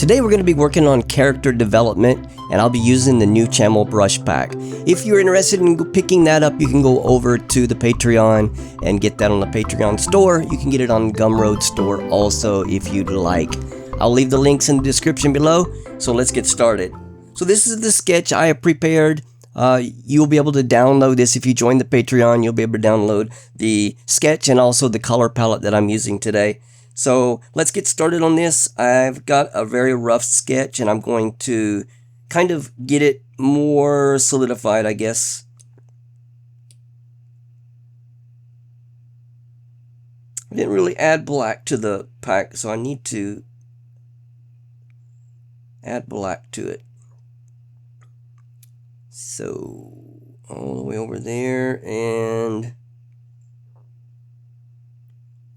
Today we're going to be working on character development, and I'll be using the new Chamo brush pack. If you're interested in picking that up, you can go over to the Patreon and get that on the Patreon store. You can get it on Gumroad store also if you'd like. I'll leave the links in the description below, so let's get started. So this is the sketch I have prepared. You'll be able to download this if you join the Patreon. You'll be able to download the sketch and also the color palette that I'm using today. So let's get started on this. I've got a very rough sketch and I'm going to kind of get it more solidified, I guess. I didn't really add black to the pack, so I need to add black to it. So all the way over there, and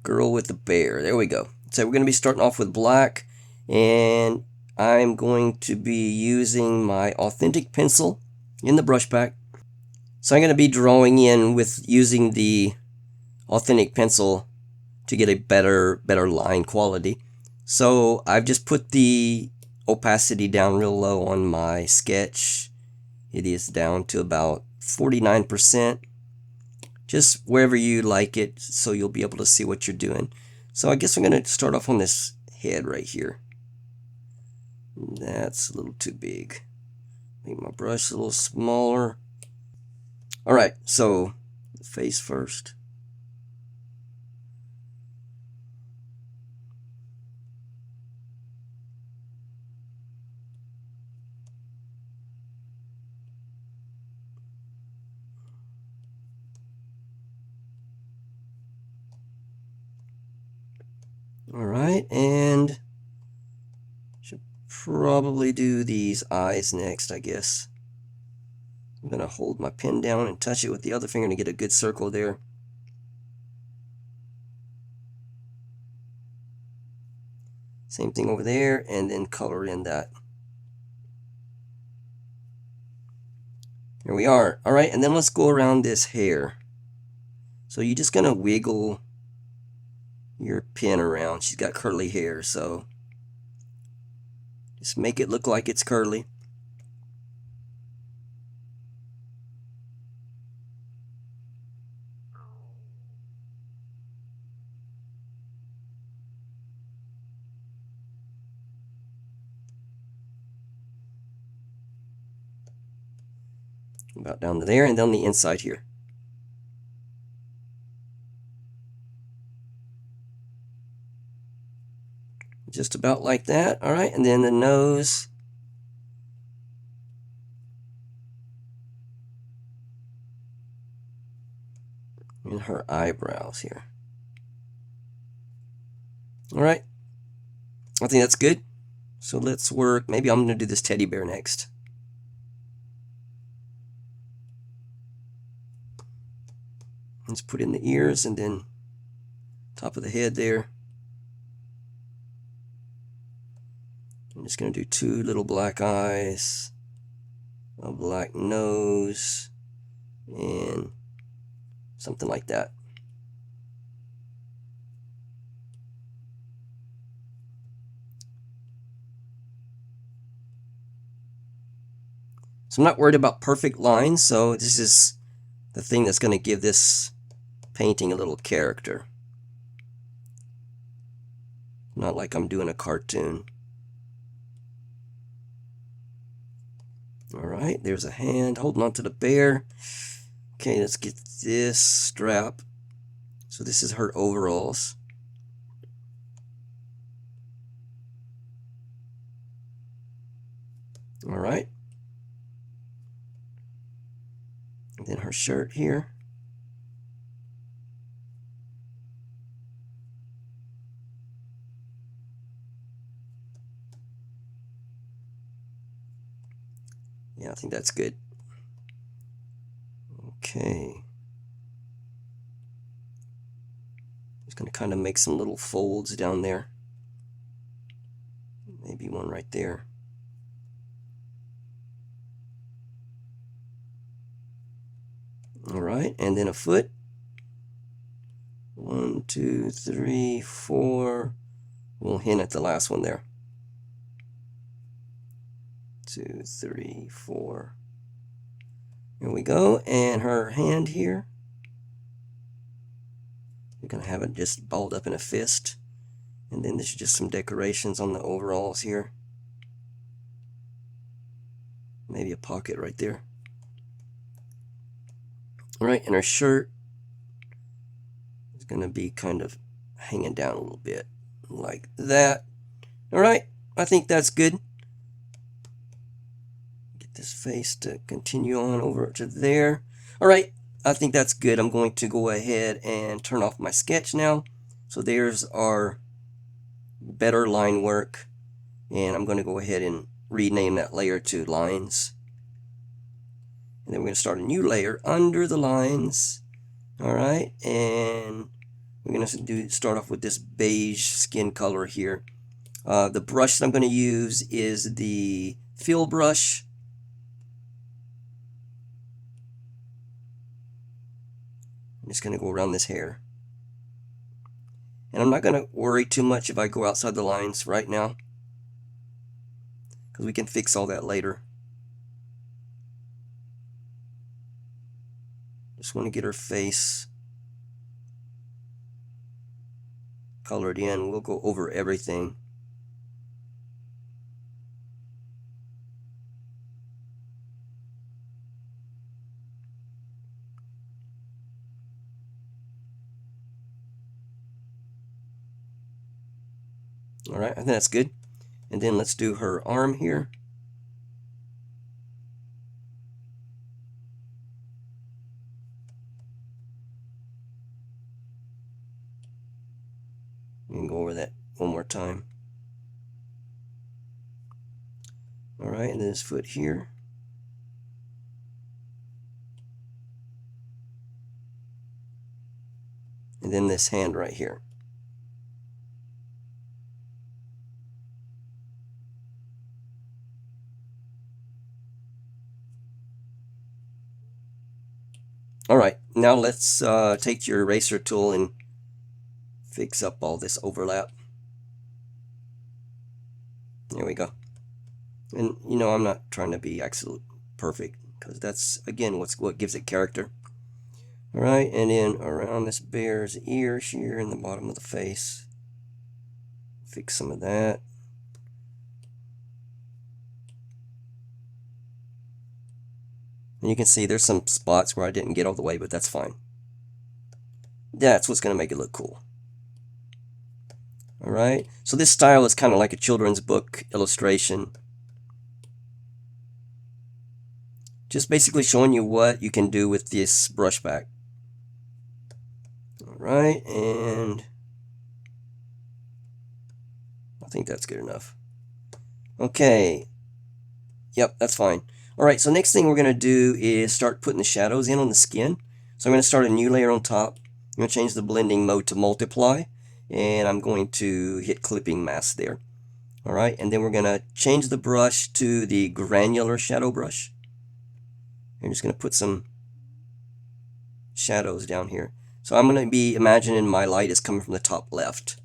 girl with the bear. There we go. So we're going to be starting off with black, and I'm going to be using my authentic pencil in the brush pack. So I'm going to be drawing in with using the authentic pencil to get a better line quality. So I've just put the opacity down real low on my sketch. It is down to about 49%. Just wherever you like it, so you'll be able to see what you're doing. So I guess I'm going to start off on this head right here. That's a little too big. Make my brush a little smaller. Alright, so the face first. Alright, and should probably do these eyes next, I guess. I'm going to hold my pen down and touch it with the other finger to get a good circle there. Same thing over there, and then color in that. Here we are. Alright, and then let's go around this hair. So you're just going to wiggle your pen around. She's got curly hair, so just make it look like it's curly. About down to there, and down the inside here. Just about like that. Alright, and then the nose. And her eyebrows here. Alright. I think that's good. So let's work. Maybe I'm going to do this teddy bear next. Let's put in the ears and then top of the head there. I'm just going to do two little black eyes, a black nose, and something like that. So I'm not worried about perfect lines, so this is the thing that's going to give this painting a little character. Not like I'm doing a cartoon. Alright, there's a hand holding on to the bear. Okay, let's get this strap. So this is her overalls. Alright. And then her shirt here. Yeah, I think that's good. Okay. Just going to kind of make some little folds down there. Maybe one right there. Alright, and then a foot. 1, 2, 3, 4. We'll hint at the last one there. 2, 3, 4. Here we go. And her hand here, we're going to have it just balled up in a fist. And then there's just some decorations on the overalls here. Maybe a pocket right there. Alright, and her shirt is going to be kind of hanging down a little bit, like that. Alright, I think that's good. Get this face to continue on over to there. Alright, I think that's good. I'm going to go ahead and turn off my sketch now. So there's our better line work. And I'm going to go ahead and rename that layer to lines. And then we're going to start a new layer under the lines. Alright, and we're going to start off with this beige skin color here. The brush that I'm going to use is the fill brush. I'm just going to go around this hair. And I'm not going to worry too much if I go outside the lines right now, because we can fix all that later. Just want to get her face colored in. We'll go over everything. Alright, I think that's good. And then let's do her arm here. We can go over that one more time. Alright, and then his foot here. And then this hand right here. Alright, now let's take your eraser tool and fix up all this overlap. There we go. And you know, I'm not trying to be absolute perfect, because that's again what gives it character. Alright, and then around this bear's ears here in the bottom of the face, fix some of that. And you can see there's some spots where I didn't get all the way, but that's fine. That's what's going to make it look cool. Alright, so this style is kind of like a children's book illustration. Just basically showing you what you can do with this brush back. Alright, and I think that's good enough. Okay, yep, that's fine. Alright, so next thing we're going to do is start putting the shadows in on the skin. So I'm going to start a new layer on top. I'm going to change the blending mode to multiply. And I'm going to hit clipping mask there. Alright, and then we're going to change the brush to the granular shadow brush. I'm just going to put some shadows down here. So I'm going to be imagining my light is coming from the top left.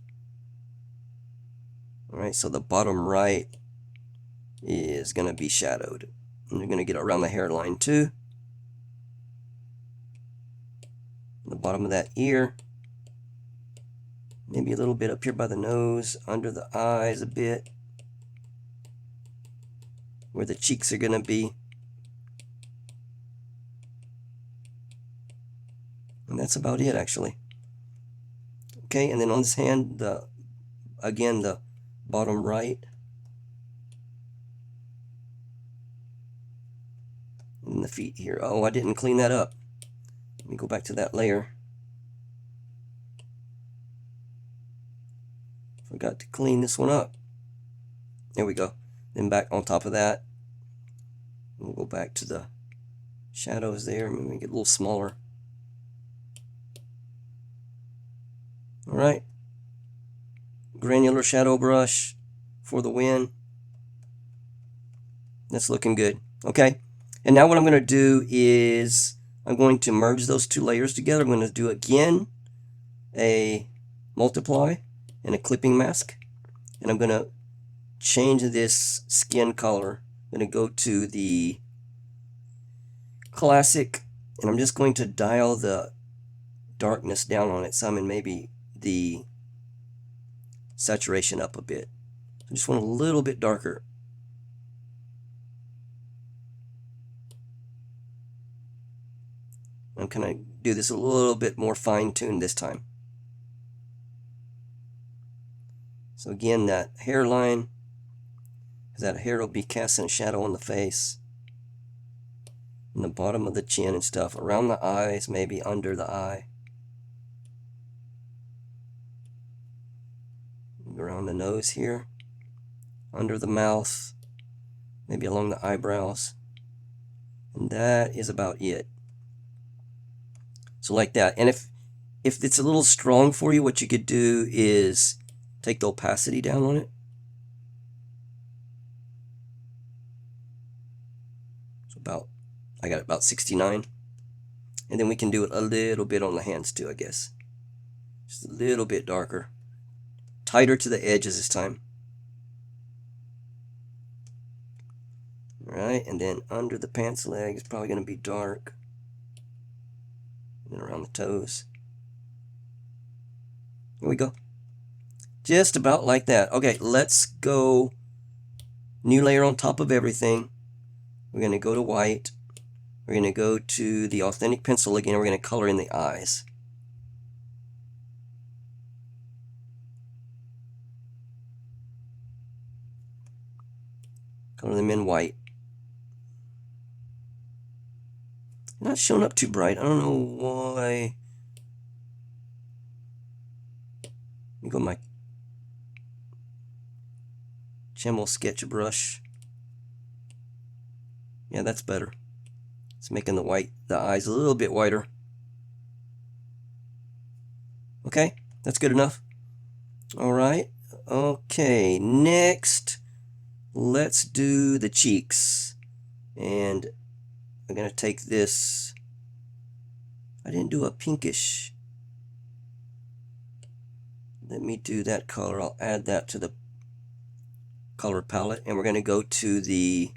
Alright, so the bottom right is going to be shadowed. And you're going to get around the hairline too. The bottom of that ear. Maybe a little bit up here by the nose, under the eyes a bit. Where the cheeks are going to be. And that's about it actually. Okay, and then on this hand, again the bottom right. And the feet here. Oh, I didn't clean that up. Let me go back to that layer. Forgot to clean this one up. There we go. Then back on top of that, we'll go back to the shadows there. Maybe make it a little smaller. Alright. Granular shadow brush for the win. That's looking good. Okay. And now what I'm going to do is I'm going to merge those two layers together. I'm going to do again a multiply and a clipping mask. And I'm going to change this skin color I'm going to go to the classic, and I'm just going to dial the darkness down on it some, and maybe the saturation up a bit. I just want a little bit darker. I'm going to do this a little bit more fine-tuned this time. So again, that hairline, that hair will be casting a shadow on the face, in the bottom of the chin and stuff, around the eyes, maybe under the eye, around the nose here, under the mouth, maybe along the eyebrows, and that is about it. So like that. And if it's a little strong for you, what you could do is take the opacity down on it. So I got about 69. And then we can do it a little bit on the hands too, I guess. Just a little bit darker. Tighter to the edges this time. Alright, and then under the pants leg is probably going to be dark. And then around the toes. Here we go. Just about like that. Okay, let's go new layer on top of everything. We're going to go to white. We're going to go to the authentic pencil again. We're going to color in the eyes. Color them in white. Not showing up too bright. I don't know why. Let me go my Camel sketch brush. Yeah, that's better. It's making the eyes a little bit whiter. Okay, that's good enough. All right. Okay, next, let's do the cheeks. And I'm going to take this. I didn't do a pinkish. Let me do that color. I'll add that to the color palette. And we're going to go to the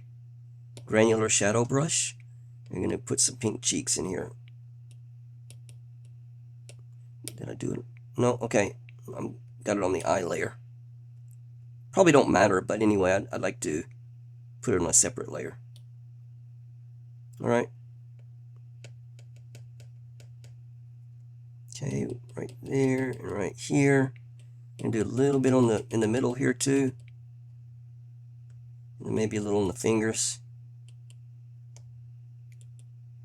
granular shadow brush. I'm going to put some pink cheeks in here. Did I do it? No? Okay. Got it on the eye layer. Probably don't matter, but anyway, I'd like to put it on a separate layer. Alright. Okay, right there and right here. And do a little bit on in the middle here too. And maybe a little on the fingers.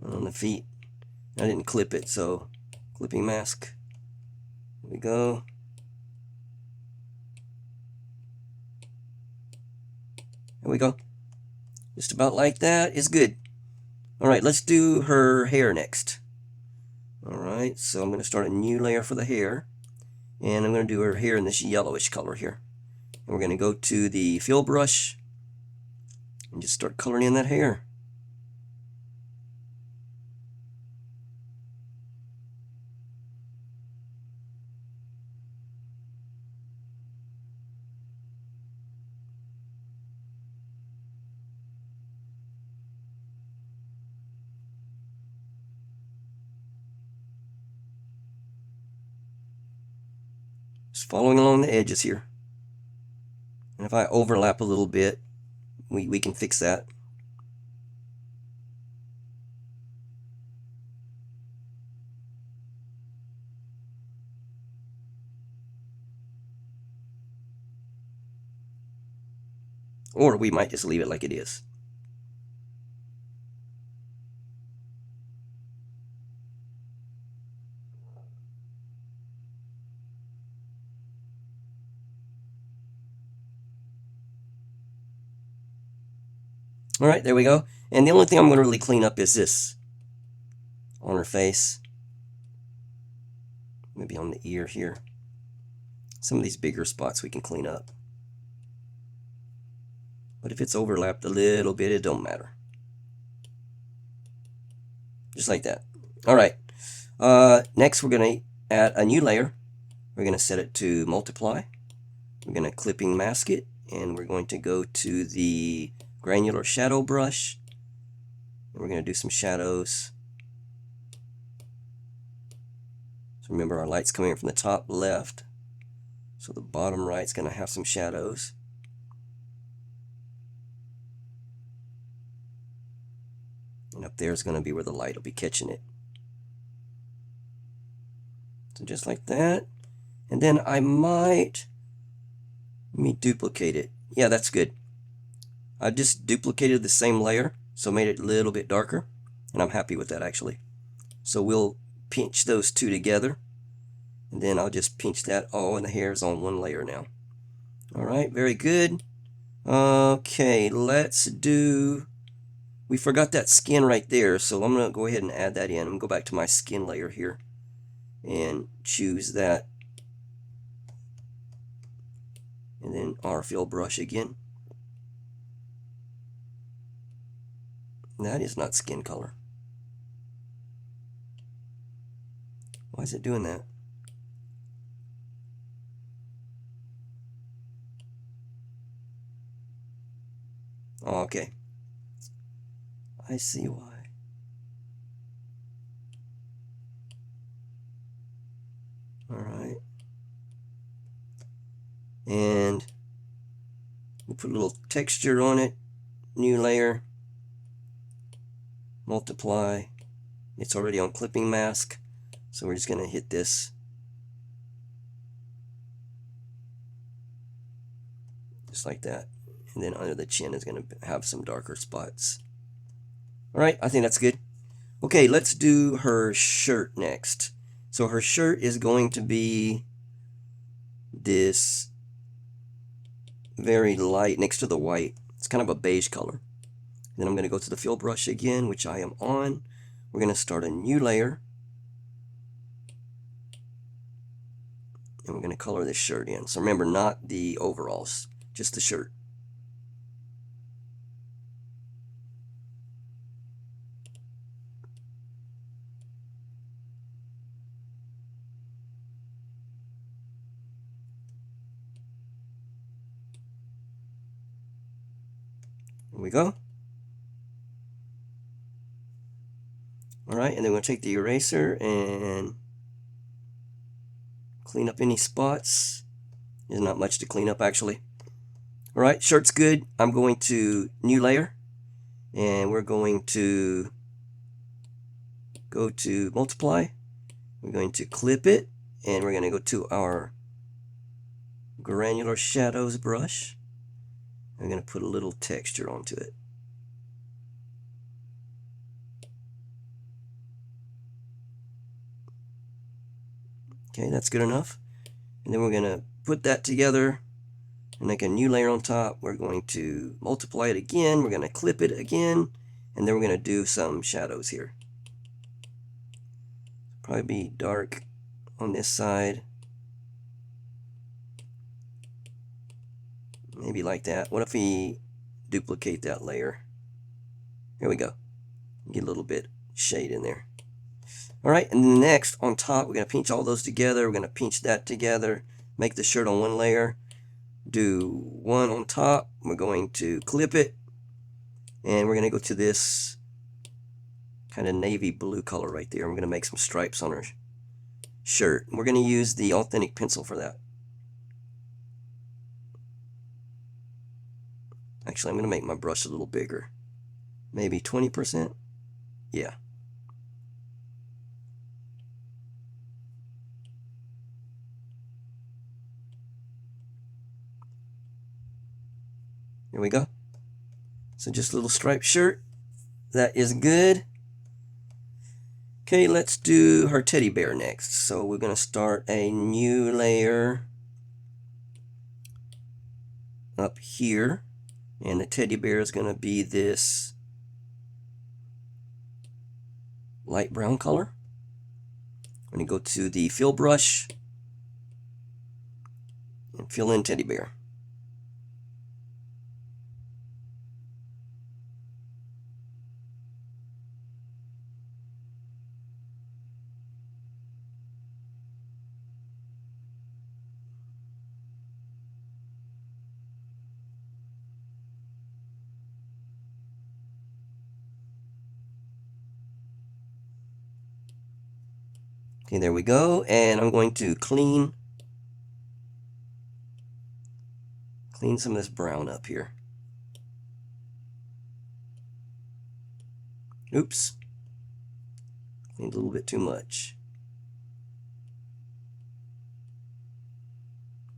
And on the feet. I didn't clip it, so clipping mask. Here we go. There we go. Just about like that is good. Alright, let's do her hair next. Alright, so I'm going to start a new layer for the hair. And I'm going to do her hair in this yellowish color here. And we're going to go to the fill brush. And just start coloring in that hair. Just following along the edges here. And if I overlap a little bit, we can fix that. Or we might just leave it like it is. Alright, there we go. And the only thing I'm going to really clean up is this. On her face. Maybe on the ear here. Some of these bigger spots we can clean up. But if it's overlapped a little bit, it don't matter. Just like that. Alright. Next we're going to add a new layer. We're going to set it to multiply. We're going to clipping mask it. And we're going to go to the granular shadow brush. And we're going to do some shadows. So remember, our light's coming from the top left. So the bottom right's going to have some shadows. And up there is going to be where the light will be catching it. So just like that. And then I might, let me duplicate it. Yeah, that's good. I just duplicated the same layer, so made it a little bit darker. And I'm happy with that actually. So we'll pinch those two together. And then I'll just pinch that. Oh, and the hair is on one layer now. Alright, very good. Okay, let's do, we forgot that skin right there, so I'm going to go ahead and add that in. I'm going to go back to my skin layer here and choose that. And then our fill brush again. That is not skin color. Why is it doing that? Oh, okay. I see why. Alright. And we'll put a little texture on it. New layer. Multiply. It's already on clipping mask. So we're just going to hit this. Just like that. And then under the chin is going to have some darker spots. Alright, I think that's good. Okay, let's do her shirt next. So her shirt is going to be this very light next to the white. It's kind of a beige color. Then I'm going to go to the fill brush again, which I am on. We're going to start a new layer. And we're going to color this shirt in. So remember, not the overalls, just the shirt. Here we go. Alright, and then we'll take the eraser and clean up any spots. There's not much to clean up actually. Alright, shirt's good. I'm going to new layer. And we're going to go to multiply. We're going to clip it. And we're going to go to our granular shadows brush. I'm going to put a little texture onto it. Okay, that's good enough. And then we're going to put that together and make a new layer on top. We're going to multiply it again. We're going to clip it again. And then we're going to do some shadows here. Probably be dark on this side. Maybe like that. What if we duplicate that layer? Here we go. Get a little bit shade in there. Alright, and next on top, we're going to pinch all those together. We're going to pinch that together. Make the shirt on one layer. Do one on top. We're going to clip it. And we're going to go to this kind of navy blue color right there. We're going to make some stripes on our shirt. We're going to use the authentic pencil for that. Actually, I'm going to make my brush a little bigger. Maybe 20%? Yeah. Here we go. So just a little striped shirt. That is good. Okay, let's do her teddy bear next. So we're going to start a new layer up here. And the teddy bear is going to be this light brown color. I'm going to go to the fill brush and fill in teddy bear. Okay, there we go. And I'm going to clean some of this brown up here. Oops. Cleaned a little bit too much.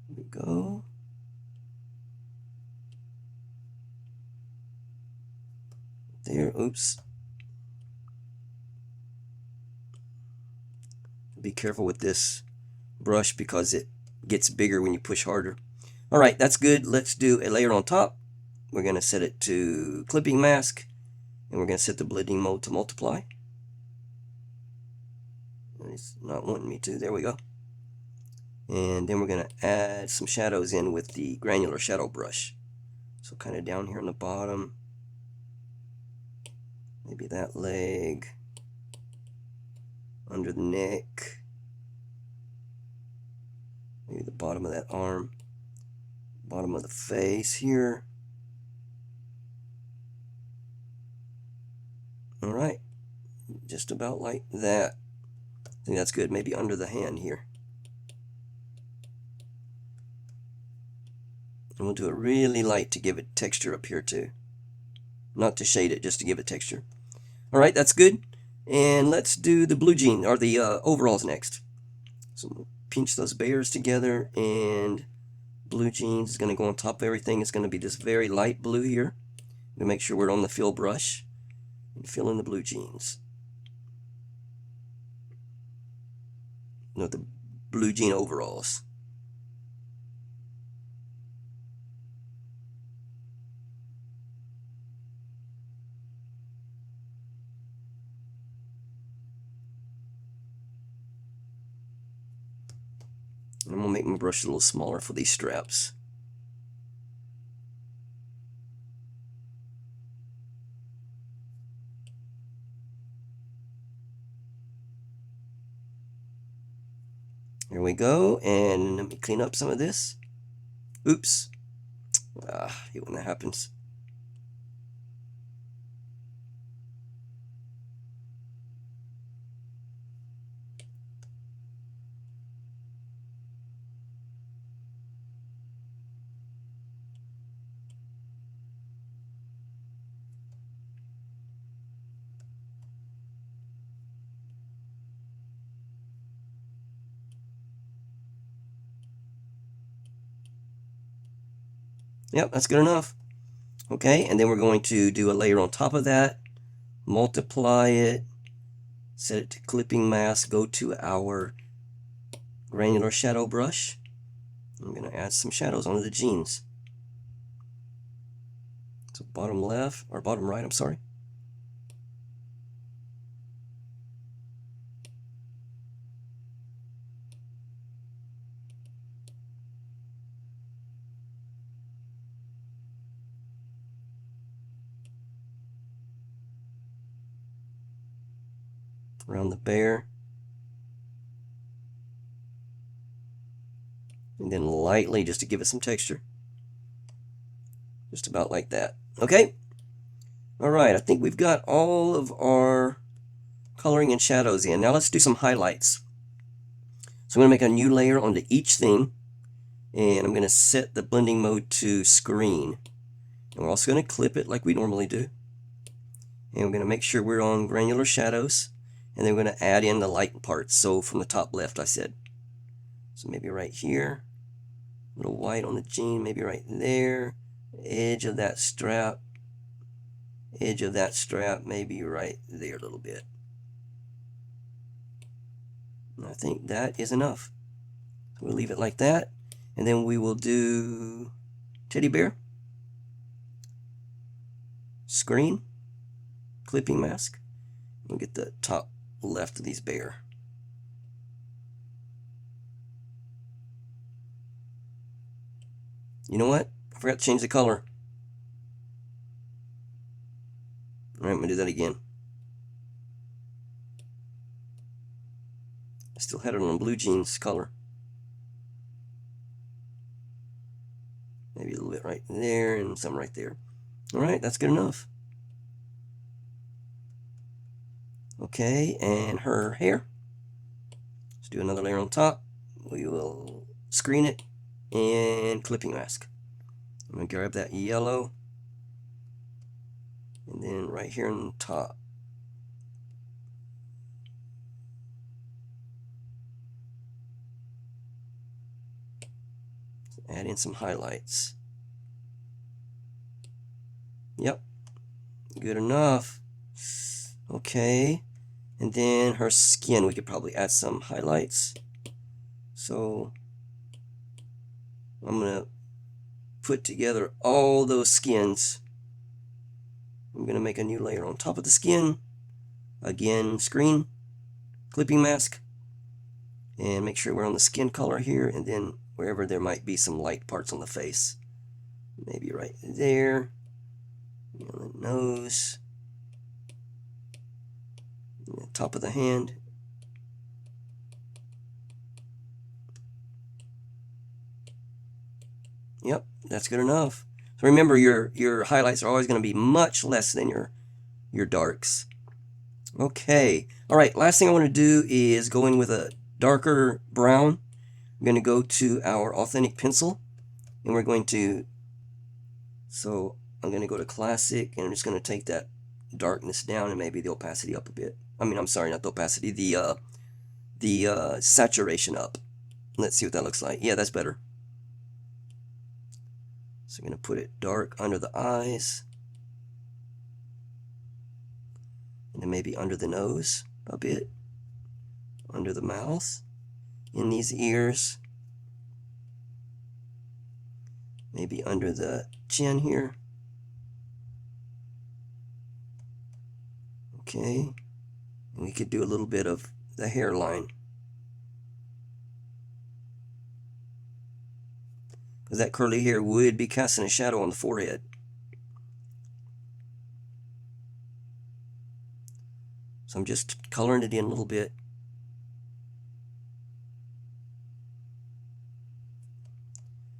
There we go. There, oops. Be careful with this brush because it gets bigger when you push harder. All right, that's good. Let's do a layer on top. We're going to set it to clipping mask, and we're going to set the blending mode to multiply. It's not wanting me to. There we go. And then we're going to add some shadows in with the granular shadow brush. So kind of down here on the bottom. Maybe that leg. Under the neck. Maybe the bottom of that arm. Bottom of the face here. All right. Just about like that. I think that's good. Maybe under the hand here. And we'll do it really light to give it texture up here too. Not to shade it, just to give it texture. All right, that's good. And let's do the blue jean, or the overalls next. So we'll pinch those bears together, and blue jeans is going to go on top of everything. It's going to be this very light blue here. To make sure we're on the fill brush and fill in the blue jeans. No, the blue jean overalls. And I'm going to make my brush a little smaller for these straps. There we go, and let me clean up some of this. Oops. I hate when that happens. Yep, that's good enough. Okay, and then we're going to do a layer on top of that, multiply it, set it to clipping mask, go to our granular shadow brush. I'm going to add some shadows onto the jeans. So bottom left, or bottom right, I'm sorry. Around the bear. And then lightly, just to give it some texture. Just about like that. Okay? Alright, I think we've got all of our coloring and shadows in. Now let's do some highlights. So I'm going to make a new layer onto each thing. And I'm going to set the blending mode to screen. And we're also going to clip it like we normally do. And we're going to make sure we're on granular shadows. And then we're going to add in the light parts. So from the top left, I said. So maybe right here. A little white on the jean, maybe right there. Edge of that strap. Edge of that strap, maybe right there a little bit. And I think that is enough. We'll leave it like that. And then we will do teddy bear. Screen. Clipping mask. We'll get the top left of these bear. You know what? I forgot to change the color. Alright, I'm going to do that again. I still had it on blue jeans color. Maybe a little bit right there and some right there. Alright, that's good enough. Okay, and her hair. do another layer on top. We will screen it and clipping mask. I'm going to grab that yellow, and then right here on the top. Add in some highlights. Yep, good enough. Okay, and then her skin, we could probably add some highlights. So I'm gonna put together all those skins. I'm gonna make a new layer on top of the skin. Again, screen, clipping mask, and make sure we're on the skin color here, and then wherever there might be some light parts on the face, maybe right there, on the nose, the top of the hand. Yep, that's good enough. So remember, your highlights are always going to be much less than your darks. Okay, all right, last thing I want to do is go in with a darker brown. I'm going to go to our authentic pencil, and we're going to, so I'm going to go to classic, and I'm just going to take that darkness down and maybe the opacity up a bit. I mean, I'm sorry, not the opacity, the saturation up. Let's see what that looks like. Yeah, that's better. So I'm going to put it dark under the eyes, and then maybe under the nose a bit, under the mouth, in these ears, maybe under the chin here. Okay, and we could do a little bit of the hairline, because that curly hair would be casting a shadow on the forehead. So I'm just coloring it in a little bit.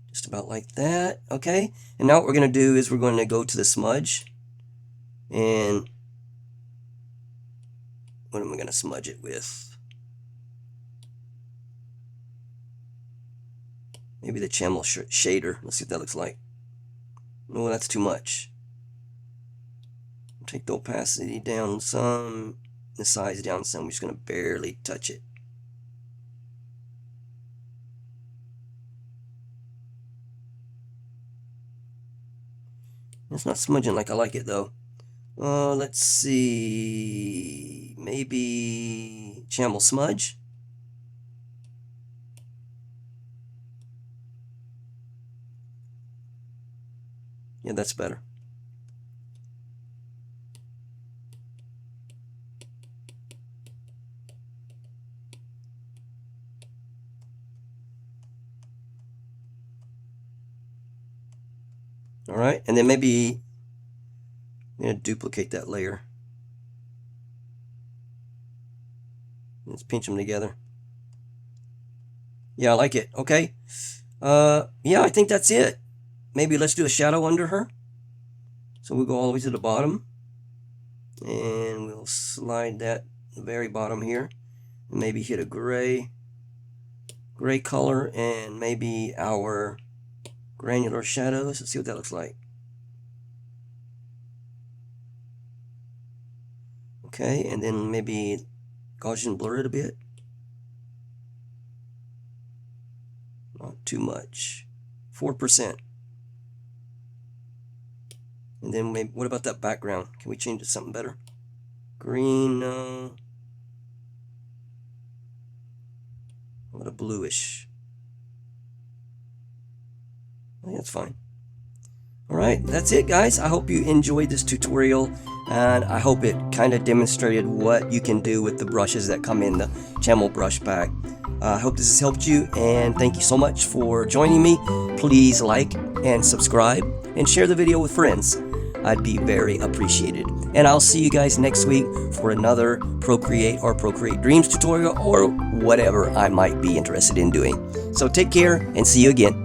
Just about like that. Okay, and now what we're going to do is we're going to go to the smudge, and what am I going to smudge it with? Maybe the Chamel shader. Let's see what that looks like. No, that's too much. Take the opacity down some, the size down some. We're just going to barely touch it. It's not smudging like I like it though. Let's see, maybe Chamel smudge. Yeah, that's better. All right, and then maybe I'm going to duplicate that layer. Let's pinch them together. Yeah, I like it. Okay. Yeah, I think that's it. Maybe let's do a shadow under her. So we'll go all the way to the bottom, and we'll slide that the very bottom here, and maybe hit a gray color, and maybe our granular shadows. Let's see what that looks like. Okay, and then maybe Gaussian blur it a bit. Not too much. 4%. And then maybe, what about that background? Can we change it to something better? Green, no. What a bluish. I think that's fine. Alright, that's it guys. I hope you enjoyed this tutorial, and I hope it kind of demonstrated what you can do with the brushes that come in the Chamel brush pack. I hope this has helped you, and thank you so much for joining me. Please like and subscribe and share the video with friends. I'd be very appreciated. And I'll see you guys next week for another Procreate or Procreate Dreams tutorial, or whatever I might be interested in doing. So take care and see you again.